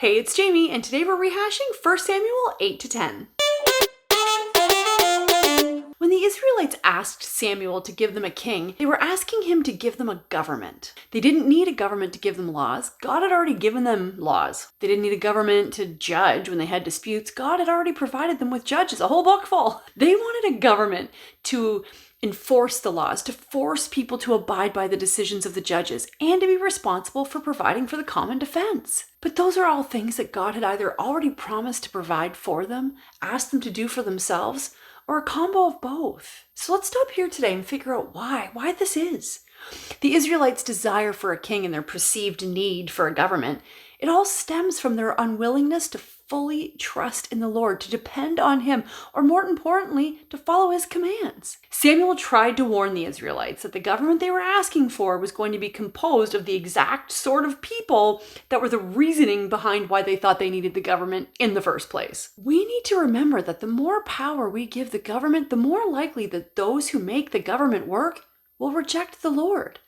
Hey, it's Jamie, and today we're rehashing 1 Samuel 8 to 10. When the Israelites asked Samuel to give them a king, they were asking him to give them a government. They didn't need a government to give them laws. God had already given them laws. They didn't need a government to judge when they had disputes. God had already provided them with judges, a whole book full. They wanted a government to enforce the laws, to force people to abide by the decisions of the judges, and to be responsible for providing for the common defense. But those are all things that God had either already promised to provide for them, asked them to do for themselves, or a combo of both. So let's stop here today and figure out why this is. The Israelites' desire for a king and their perceived need for a government, it all stems from their unwillingness to fully trust in the Lord, to depend on Him, or more importantly, to follow His commands. Samuel tried to warn the Israelites that the government they were asking for was going to be composed of the exact sort of people that were the reasoning behind why they thought they needed the government in the first place. We need to remember that the more power we give the government, the more likely that those who make the government work will reject the Lord.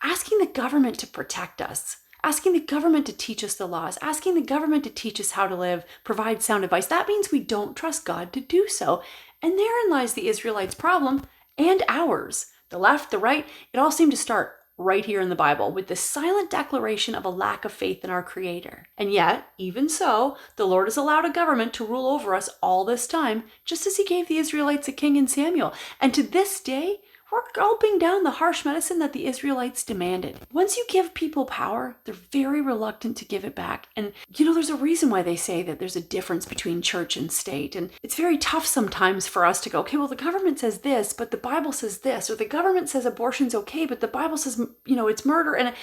Asking the government to protect us, asking the government to teach us the laws, asking the government to teach us how to live, provide sound advice, that means we don't trust God to do so. And therein lies the Israelites' problem and ours. The left, the right, it all seemed to start right here in the Bible with the silent declaration of a lack of faith in our Creator. And yet, even so, the Lord has allowed a government to rule over us all this time, just as He gave the Israelites a king in Samuel. And to this day, we're gulping down the harsh medicine that the Israelites demanded. Once you give people power, they're very reluctant to give it back. And there's a reason why they say that there's a difference between church and state. And it's very tough sometimes for us to go, okay, well, the government says this, but the Bible says this. Or the government says abortion's okay, but the Bible says, it's murder. And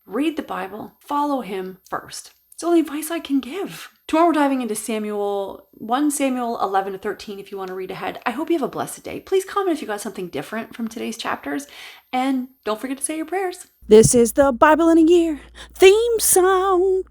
read the Bible, follow Him first. It's the only advice I can give. Tomorrow we're diving into 1 Samuel 11 to 13 if you want to read ahead. I hope you have a blessed day. Please comment if you got something different from today's chapters. And don't forget to say your prayers. This is the Bible in a Year theme song.